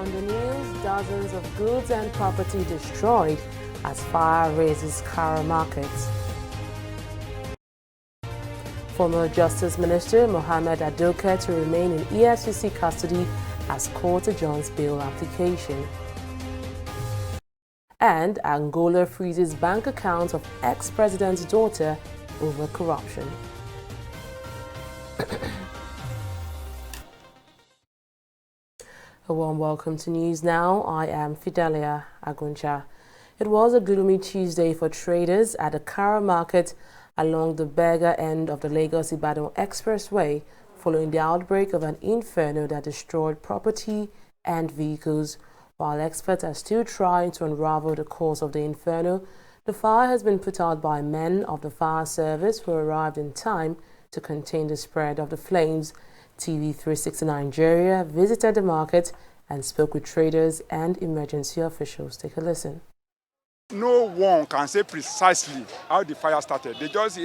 On the news, dozens of goods and property destroyed as fire razes Kara Market. Former Justice Minister Mohammed Adoke to remain in EFCC custody as court adjourns bail application. And Angola freezes bank accounts of ex-president's daughter over corruption. A warm welcome to News Now. I am Fidelia Aguncha. It was a gloomy Tuesday for traders at the Kara Market along the Berger end of the Lagos-Ibadan Expressway following the outbreak of an inferno that destroyed property and vehicles. While experts are still trying to unravel the cause of the inferno, the fire has been put out by men of the fire service who arrived in time to contain the spread of the flames. TV360 Nigeria visited the market and spoke with traders and emergency officials. Take a listen. No one can say precisely how the fire started. They just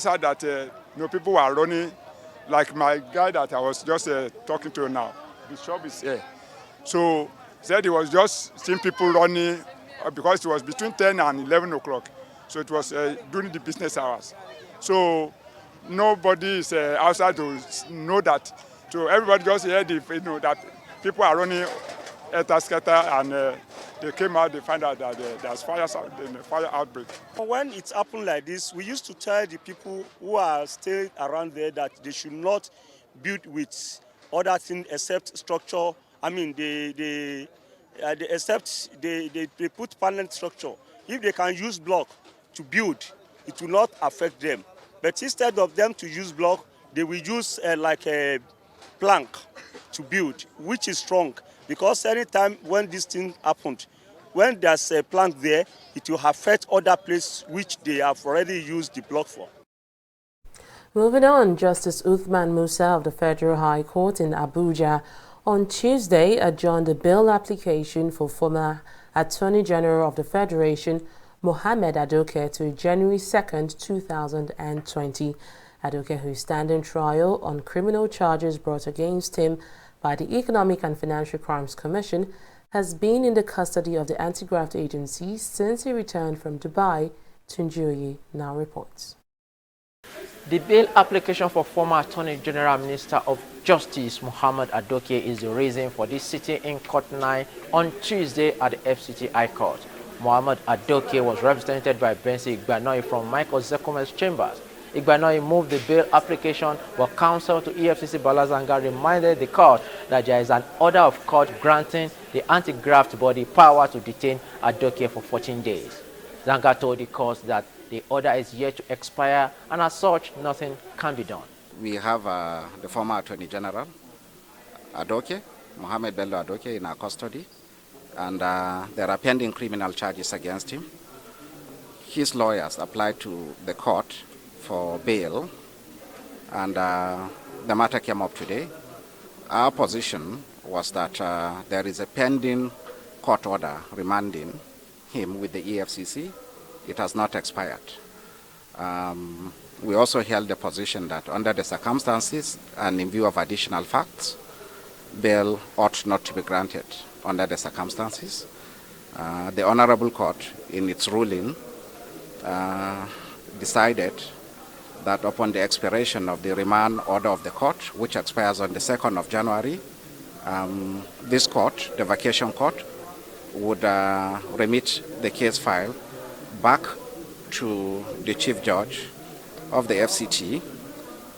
heard that people were running, like my guy that I was just talking to now. The shop is here. So said he was just seeing people running because it was between 10 and 11 o'clock. So it was during the business hours. So nobody is outside to know that. So everybody just heard that people are running scatter, and they came out. They find out that there's fire outbreak. When it happened like this, we used to tell the people who are still around there that they should not build with other things except structure. I mean, they put permanent structure. If they can use block to build, it will not affect them. But instead of them to use block, they will use like a plank to build, which is strong. Because anytime when this thing happened, when there's a plank there, it will affect other places which they have already used the block for. Moving on, Justice Uthman Musa of the Federal High Court in Abuja on Tuesday adjourned a bail application for former Attorney General of the Federation, Mohammed Adoke, to January 2nd, 2020. Adoke, who is standing trial on criminal charges brought against him by the Economic and Financial Crimes Commission, has been in the custody of the anti-graft agency since he returned from Dubai. Tunjoye now reports. The bail application for former Attorney General Minister of Justice Mohammed Adoke is the reason for this sitting in Court 9 on Tuesday at the FCT High Court. Mohammed Adoke was represented by Bensi Igbanoy from Michael Zekume's chambers. Igbanoy moved the bail application, but counsel to EFCC Balazanga reminded the court that there is an order of court granting the anti-graft body power to detain Adoke for 14 days. Zanga told the court that the order is yet to expire, and as such, nothing can be done. We have the former Attorney General, Adoke, Mohammed Bello Adoke, in our custody, and there are pending criminal charges against him. His lawyers applied to the court for bail, and the matter came up today. Our position was that there is a pending court order remanding him with the EFCC. It has not expired. We also held the position that under the circumstances and in view of additional facts, bail ought not to be granted under the circumstances. The Honorable Court, in its ruling, decided that upon the expiration of the remand order of the court, which expires on the 2nd of January, this court, the vacation court, would remit the case file back to the Chief Judge of the FCT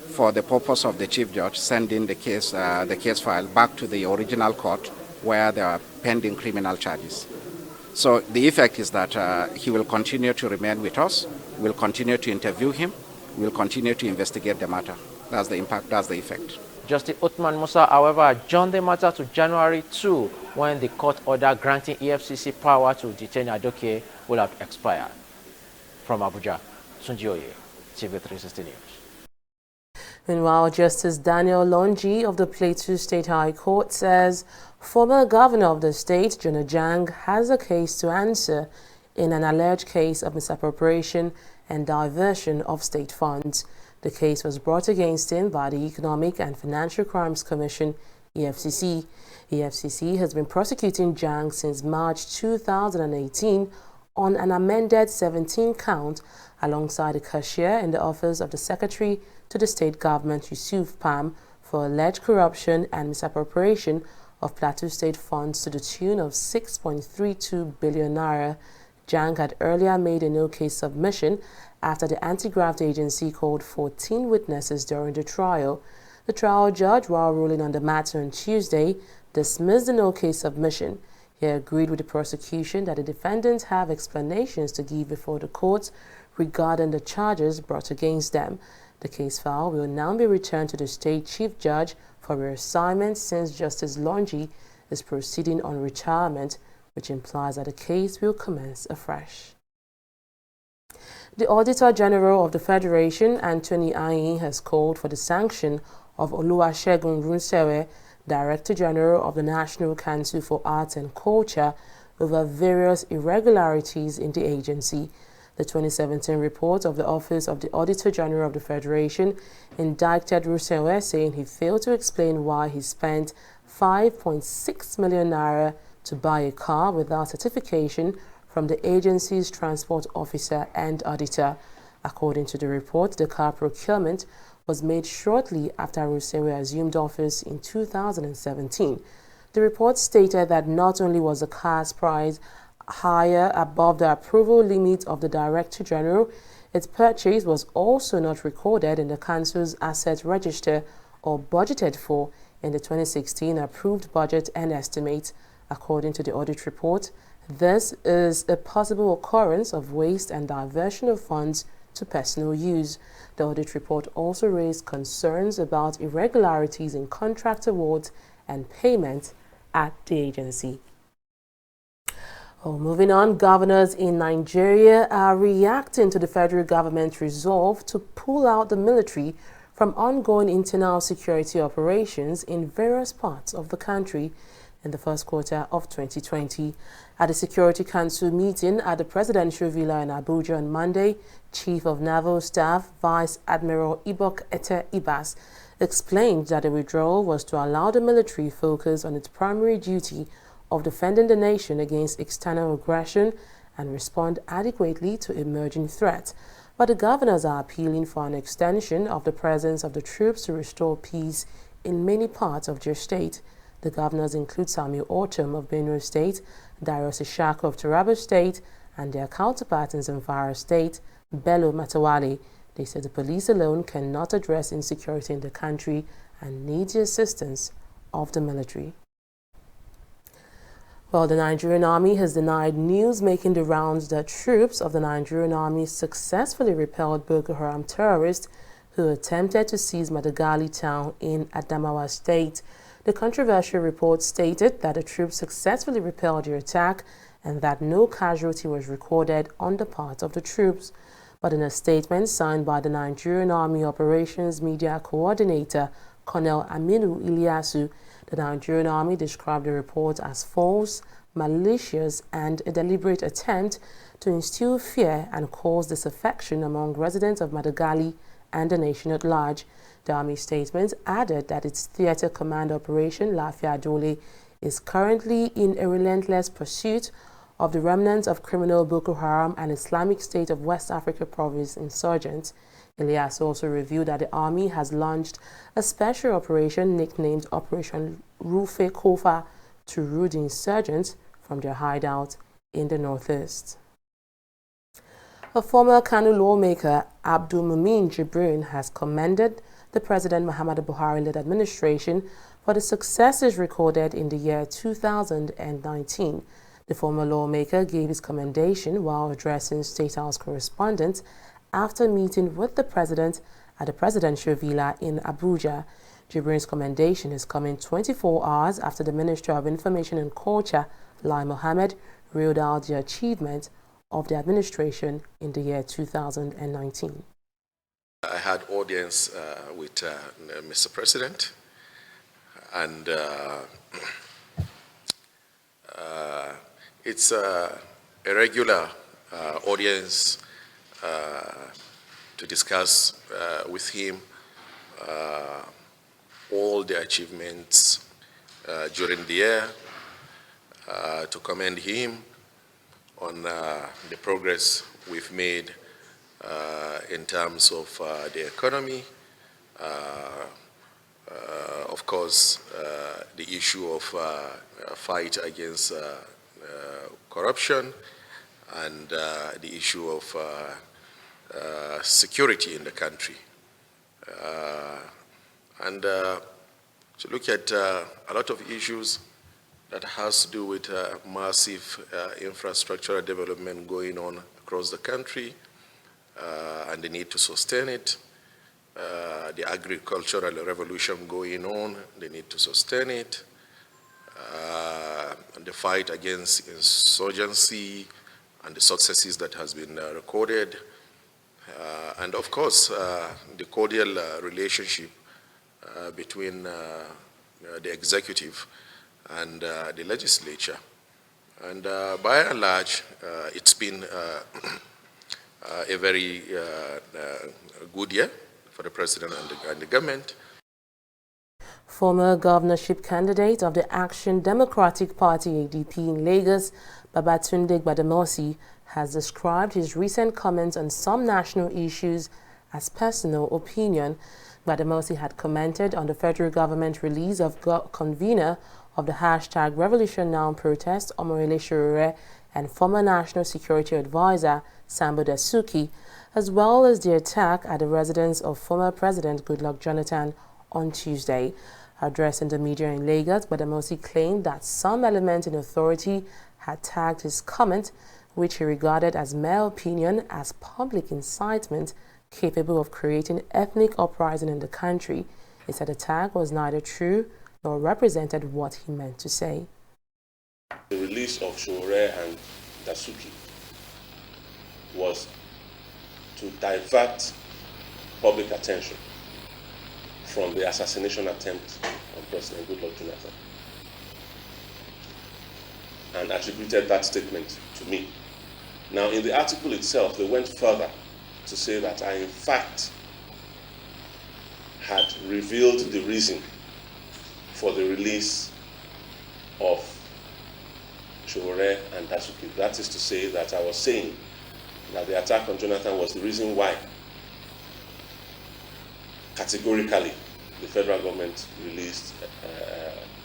for the purpose of the Chief Judge sending the case file back to the original court where there are pending criminal charges. So the effect is that he will continue to remain with us, we'll continue to interview him, we'll continue to investigate the matter. That's the impact, that's the effect. Justice Uthman Musa, however, adjourned the matter to January 2 when the court order granting EFCC power to detain Adoke will have expired. From Abuja, Tunjoye, TV360 News. Meanwhile, Justice Daniel Longi of the Plateau State High Court says former governor of the state, Jonah Jang, has a case to answer in an alleged case of misappropriation and diversion of state funds. The case was brought against him by the Economic and Financial Crimes Commission EFCC. EFCC has been prosecuting Jang since March 2018 on an amended 17-count alongside a cashier in the office of the Secretary to the State Government, Yusuf Pam, for alleged corruption and misappropriation of Plateau State funds to the tune of 6.32 billion naira. Jang had earlier made a no-case submission after the anti-graft agency called 14 witnesses during the trial. The trial judge, while ruling on the matter on Tuesday, dismissed the no-case submission. He agreed with the prosecution that the defendants have explanations to give before the courts regarding the charges brought against them. The case file will now be returned to the State Chief Judge for reassignment since Justice Longi is proceeding on retirement, which implies that the case will commence afresh. The Auditor General of the Federation, Anthony Ayin, has called for the sanction of Oluwasegun Runsewe, Director General of the National Council for Arts and Culture, over various irregularities in the agency. The 2017 report of the Office of the Auditor General of the Federation indicted Runsewe, saying he failed to explain why he spent 5.6 million naira to buy a car without certification from the agency's transport officer and auditor. According to the report, the car procurement was made shortly after Runsewe assumed office in 2017. The report stated that not only was the car's price higher above the approval limit of the Director General, its purchase was also not recorded in the Council's asset register or budgeted for in the 2016 approved budget and estimate. According to the audit report, this is a possible occurrence of waste and diversion of funds to personal use. The audit report also raised concerns about irregularities in contract awards and payment at the agency. Moving on, governors in Nigeria are reacting to the federal government's resolve to pull out the military from ongoing internal security operations in various parts of the country in the first quarter of 2020. At a Security Council meeting at the Presidential Villa in Abuja on Monday, Chief of Naval Staff Vice Admiral Ibok Ete Ibas explained that the withdrawal was to allow the military focus on its primary duty of defending the nation against external aggression and respond adequately to emerging threats. But the governors are appealing for an extension of the presence of the troops to restore peace in many parts of their state. The governors include Samuel Ortom of Benue State, Darius Ishako of Taraba State, and their counterparts in Zamfara State, Bello Matawale. They said the police alone cannot address insecurity in the country and needs the assistance of the military. Well, the Nigerian Army has denied news making the rounds that troops of the Nigerian Army successfully repelled Boko Haram terrorists who attempted to seize Madagali town in Adamawa State. The controversial report stated that the troops successfully repelled the attack and that no casualty was recorded on the part of the troops. But in a statement signed by the Nigerian Army Operations Media Coordinator, Colonel Aminu Ilyasu, the Nigerian Army described the report as false, malicious, and a deliberate attempt to instill fear and cause disaffection among residents of Madagali and the nation at large. The Army statement added that its Theatre Command Operation Lafia Dole is currently in a relentless pursuit of the remnants of criminal Boko Haram and Islamic State of West Africa Province insurgents. Elias also revealed that the Army has launched a special operation nicknamed Operation Rufe Kofa to root the insurgents from their hideout in the northeast. A former Kanu lawmaker, Abdul Mumin Jibrin, has commended the President Muhammadu Buhari-led administration for the successes recorded in the year 2019. The former lawmaker gave his commendation while addressing State House correspondents after meeting with the president at the Presidential Villa in Abuja. Jibrin's commendation is coming 24 hours after the Minister of Information and Culture, Lai Mohammed, reeled out the achievement of the administration in the year 2019. I had audience with Mr. President, and it's a regular audience to discuss with him all the achievements during the year, to commend him on the progress we've made in terms of the economy. Of course, the issue of fight against corruption and the issue of security in the country. And to look at a lot of issues that has to do with massive infrastructural development going on across the country and the need to sustain it. The agricultural revolution going on, they need to sustain it. And the fight against insurgency and the successes that has been recorded. And of course, the cordial relationship between the executive and the legislature. And by and large, it's been a very good year for the president and the government. Former governorship candidate of the Action Democratic Party ADP in Lagos, Babatunde Gbadamosi, has described his recent comments on some national issues as personal opinion. Gbadamosi had commented on the federal government release of convener of the hashtag Revolution Now protest, Omoyele Sowore, and former National Security Advisor Sambo Dasuki, as well as the attack at the residence of former President Goodluck Jonathan on Tuesday. Addressing the media in Lagos, Gbadamosi claimed that some element in authority had tagged his comment, which he regarded as mere opinion, as public incitement capable of creating ethnic uprising in the country. He said the tag was neither true nor represented what he meant to say. The release of Sowore and Dasuki was to divert public attention from the assassination attempt on President Goodluck Jonathan, and attributed that statement to me. Now, in the article itself, they went further to say that I, in fact, had revealed the reason for the release of Sowore and Dasuki. That is to say that I was saying that the attack on Jonathan was the reason why, categorically, the federal government released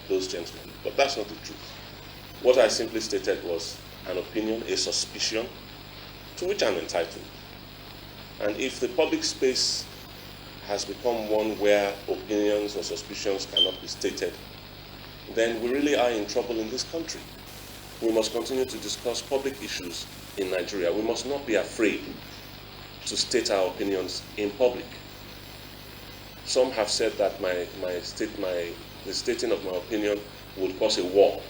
those gentlemen. But that's not the truth. What I simply stated was an opinion, a suspicion, to which I'm entitled. And if the public space has become one where opinions or suspicions cannot be stated, then we really are in trouble in this country. We must continue to discuss public issues in Nigeria. We must not be afraid to state our opinions in public. Some have said that the stating of my opinion would cause a war,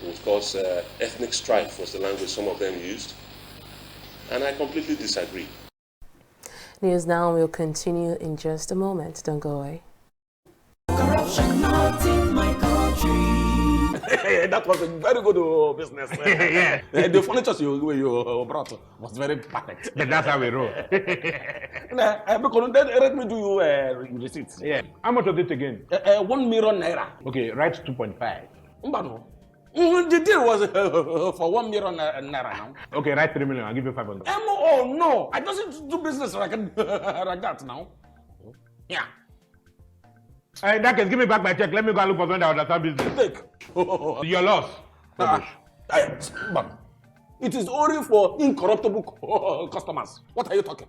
would cause ethnic strife, was the language some of them used. And I completely disagree. News Now will continue in just a moment. Don't go away. Corruption not in my country. That was a very good business. Yeah. The furniture you brought was very perfect. That's how we roll. Let me do you receipts. Yeah. How much was it again? 1 million naira. Okay, write 2.5. Mbano. The deal was for 1 million naira now. Okay, write 3 million. I'll give you 500. Oh no! I don't do business like that now. Yeah. In that case, give me back my check. Let me go and look for someone that understand business. Take. Your loss. It is only for incorruptible customers. What are you talking?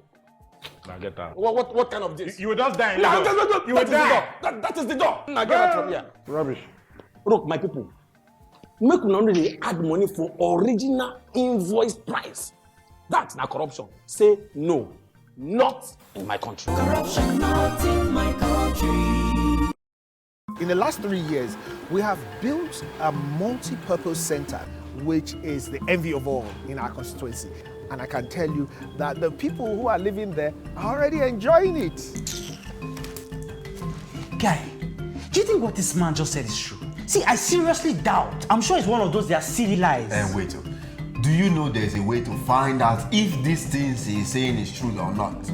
Now get that. What kind of this? You will just die. No, you will die. That is the door. Now get out from here. Rubbish. Look, my people, make una only add money for original invoice price. That's not corruption. Say no, not in my country. Corruption not in my country. In the last 3 years, we have built a multi-purpose center, which is the envy of all in our constituency. And I can tell you that the people who are living there are already enjoying it. Guy, do you think what this man just said is true? See, I seriously doubt. I'm sure it's one of those their silly lies. Wait, do you know there's a way to find out if these things he's saying is true or not?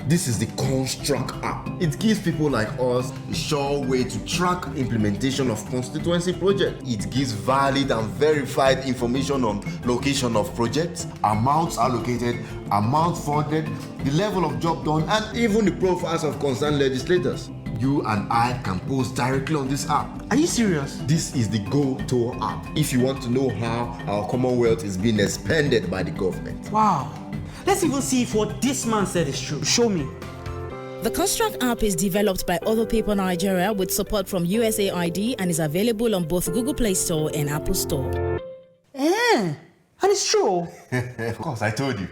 This is the Construct app. It gives people like us a sure way to track implementation of constituency projects. It gives valid and verified information on location of projects, amounts allocated, amount funded, the level of job done, and even the profiles of concerned legislators. You and I can post directly on this app. Are you serious? This is the Go-To app. If you want to know how our Commonwealth is being expanded by the government. Wow. Let's even see if what this man said is true. Show me. The Construct app is developed by Other People Nigeria with support from USAID and is available on both Google Play Store and Apple Store. And it's true. Of course, I told you.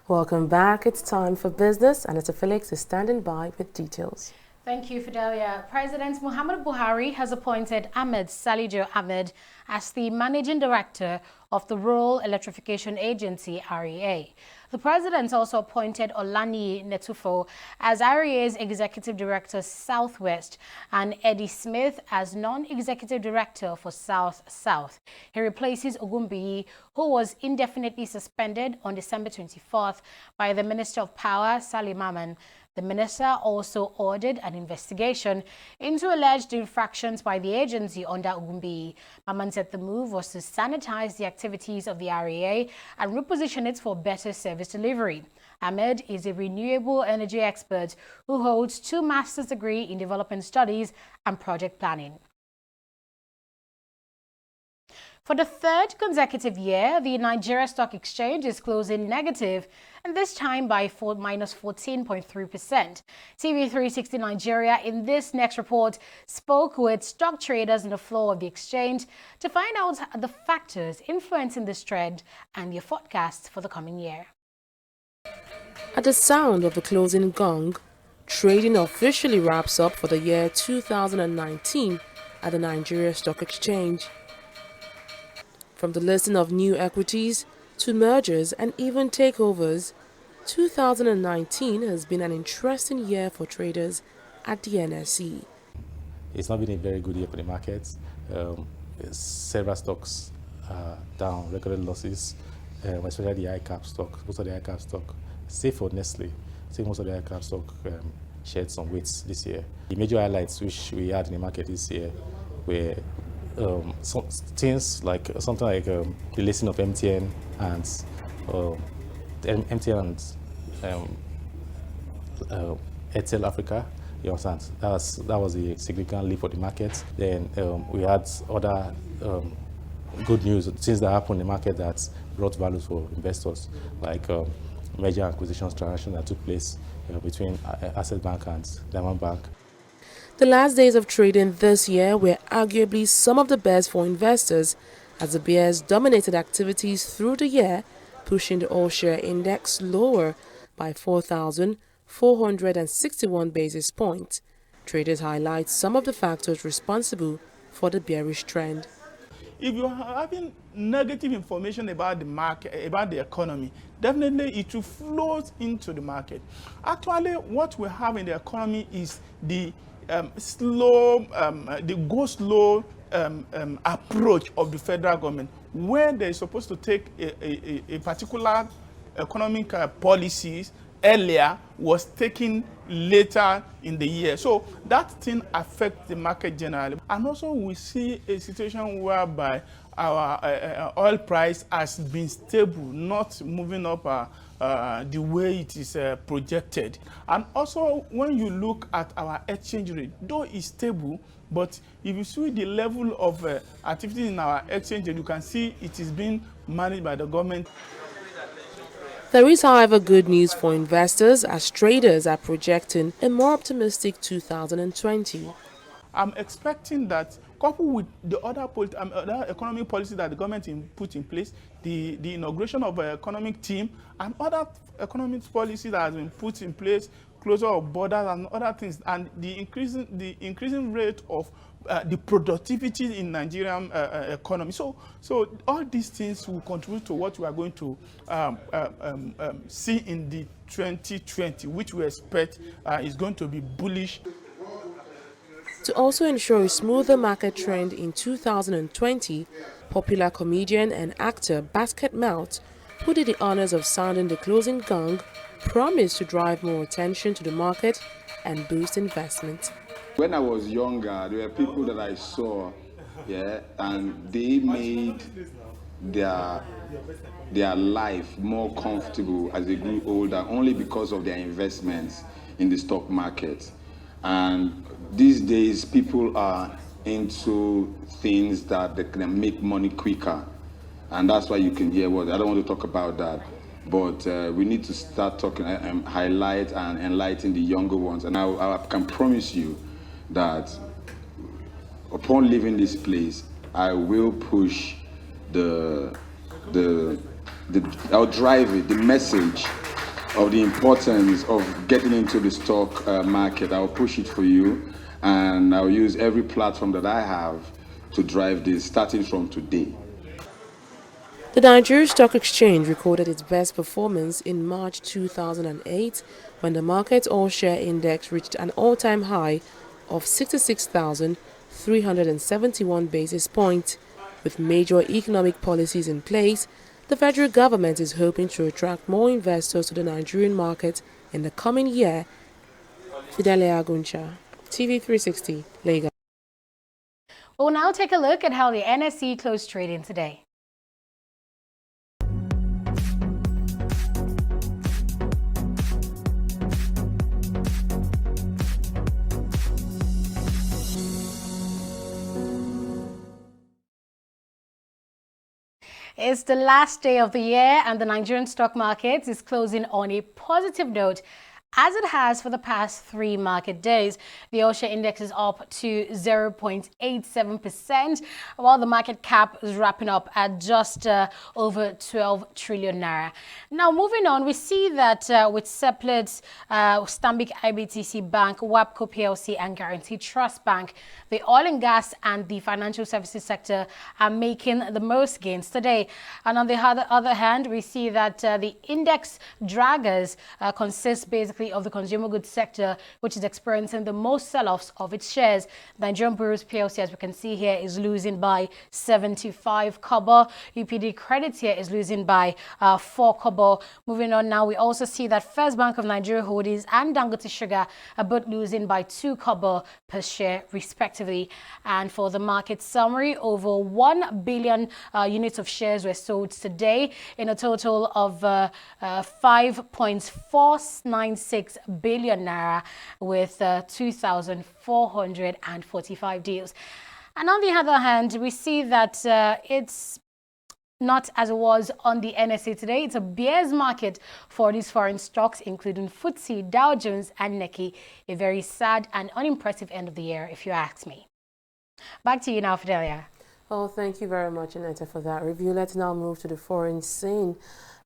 Welcome back. It's time for business, and Anita Felix is standing by with details. Thank you, Fidelia. President Muhammad Buhari has appointed Ahmed Salijo Ahmed as the Managing Director of the Rural Electrification Agency, REA. The president also appointed Olani Netufo as REA's Executive Director Southwest and Eddie Smith as Non-Executive Director for South-South. He replaces Ogumbiyi, who was indefinitely suspended on December 24th by the Minister of Power, Salim Aman. The minister also ordered an investigation into alleged infractions by the agency under Ogumbiyi. Maman said the move was to sanitize the activities of the REA and reposition it for better service delivery. Ahmed is a renewable energy expert who holds 2 master's degrees in development studies and project planning. For the 3rd consecutive year, the Nigeria Stock Exchange is closing negative, and this time by minus 14.3%. TV360 Nigeria in this next report spoke with stock traders on the floor of the exchange to find out the factors influencing this trend and their forecasts for the coming year. At the sound of the closing gong, trading officially wraps up for the year 2019 at the Nigeria Stock Exchange. From the listing of new equities to mergers and even takeovers, 2019 has been an interesting year for traders at the NSE. It's not been a very good year for the markets. Several stocks are down, recorded losses, especially the high-cap stock. Most of the high-cap stock, save for Nestle, most of the high-cap stock shared some weights this year. The major highlights which we had in the market this year were things like something like the listing of MTN and Airtel Africa. You understand? That was a significant leap for the market. Then we had other good news, things that happened in the market that brought value for investors, like merger acquisitions transactions that took place between Access Bank and Diamond Bank. The last days of trading this year were arguably some of the best for investors, as the bears dominated activities through the year, pushing the all-share index lower by 4,461 basis points. Traders highlight some of the factors responsible for the bearish trend. If you are having negative information about the market, about the economy, definitely it will flow into the market. Actually, what we have in the economy is the go slow approach of the federal government, where they're supposed to take a particular economic policies earlier, was taken later in the year. So that thing affects the market generally. And also we see a situation whereby our oil price has been stable, not moving up the way it is projected. And also when you look at our exchange rate, though it's stable, but if you see the level of activity in our exchange rate, you can see it is being managed by the government. There is, however, good news for investors, as traders are projecting a more optimistic 2020. I'm expecting that, coupled with the other economic policy that the government put in place, the inauguration of an economic team and other economic policy that has been put in place closure of borders and other things, and the increasing rate of the productivity in Nigerian economy. So all these things will contribute to what we are going to see in the 2020, which we expect is going to be bullish. To also ensure a smoother market trend in 2020, popular comedian and actor Basket Mouth, who did the honors of sounding the closing gong, promised to drive more attention to the market and boost investment. When I was younger, there were people that I saw, and they made their life more comfortable as they grew older only because of their investments in the stock market. And these days, people are into things that they can make money quicker. And that's why you can hear what, I don't want to talk about that, but we need to start talking, highlight and enlighten the younger ones. And I can promise you that upon leaving this place, I will push I'll drive it, the message of the importance of getting into the stock market. I'll push it for you, and I'll use every platform that I have to drive this, starting from today. The Nigerian Stock Exchange recorded its best performance in March 2008 when the market all-share index reached an all-time high of 66,371 basis points. With major economic policies in place, the federal government is hoping to attract more investors to the Nigerian market in the coming year. Fidelia Aguncha, TV360, Lagos. We'll now take a look at how the NSE closed trading today. It's the last day of the year and the Nigerian stock market is closing on a positive note, as it has for the past 3 market days. The all-share index is up to 0.87%, while the market cap is wrapping up at just over 12 trillion naira. Now, moving on, we see that with Seplat, Stanbic IBTC Bank, WAPCO PLC and Guaranty Trust Bank, the oil and gas and the financial services sector are making the most gains today. And on the other hand, we see that the index draggers consist basically of the consumer goods sector, which is experiencing the most sell-offs of its shares. Nigerian Breweries PLC, as we can see here, is losing by 75 kobo. UPD Credit here is losing by 4 kobo. Moving on now, we also see that First Bank of Nigeria Holdings and Dangote Sugar are both losing by 2 kobo per share, respectively. And for the market summary, over 1 billion units of shares were sold today in a total of 5.496 billion naira, with 2,445 deals. And on the other hand, we see that it's not as it was on the NSE today. It's a bear's market for these foreign stocks, including FTSE, Dow Jones and Nikkei. A very sad and unimpressive end of the year, if you ask me. Back to you now, Fidelia. Oh, thank you very much, Aneta, for that review. Let's now move to the foreign scene.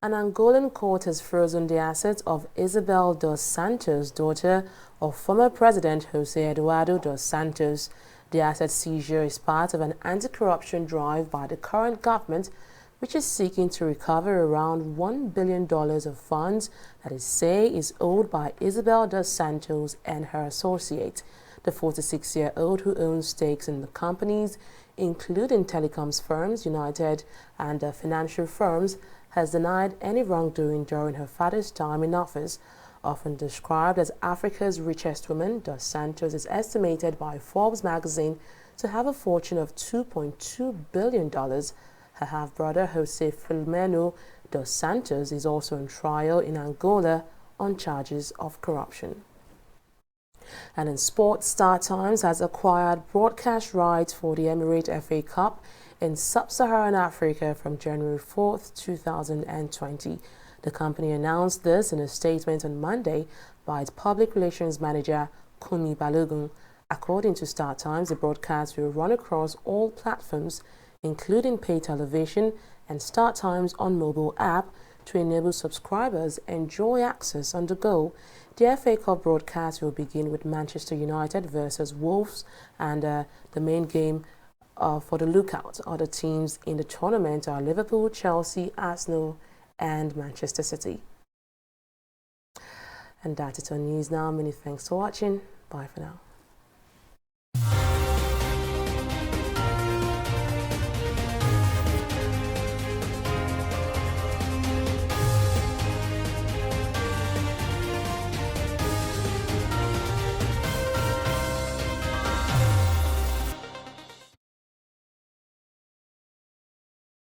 An Angolan court has frozen the assets of Isabel dos Santos, daughter of former President Jose Eduardo dos Santos. The asset seizure is part of an anti-corruption drive by the current government, which is seeking to recover around $1 billion of funds that it is owed by Isabel dos Santos and her associate. The 46-year-old, who owns stakes in the companies, including telecoms firms, United, and financial firms, has denied any wrongdoing during her father's time in office. Often described as Africa's richest woman, dos Santos is estimated by Forbes magazine to have a fortune of $2.2 billion. Her half-brother, Jose Filomeno dos Santos, is also on trial in Angola on charges of corruption. And in sports, Star Times has acquired broadcast rights for the Emirate FA Cup in Sub-Saharan Africa from January 4th, 2020. The company announced this in a statement on Monday by its public relations manager, Kumi Balogun. According to Star Times, the broadcast will run across all platforms, including pay television and Star Times on mobile app, to enable subscribers enjoy access on the go. The FA Cup broadcast will begin with Manchester United versus Wolves, and the main game for the lookout. Other teams in the tournament are Liverpool, Chelsea, Arsenal, and Manchester City. And that's it on News Now. Many thanks for watching. Bye for now.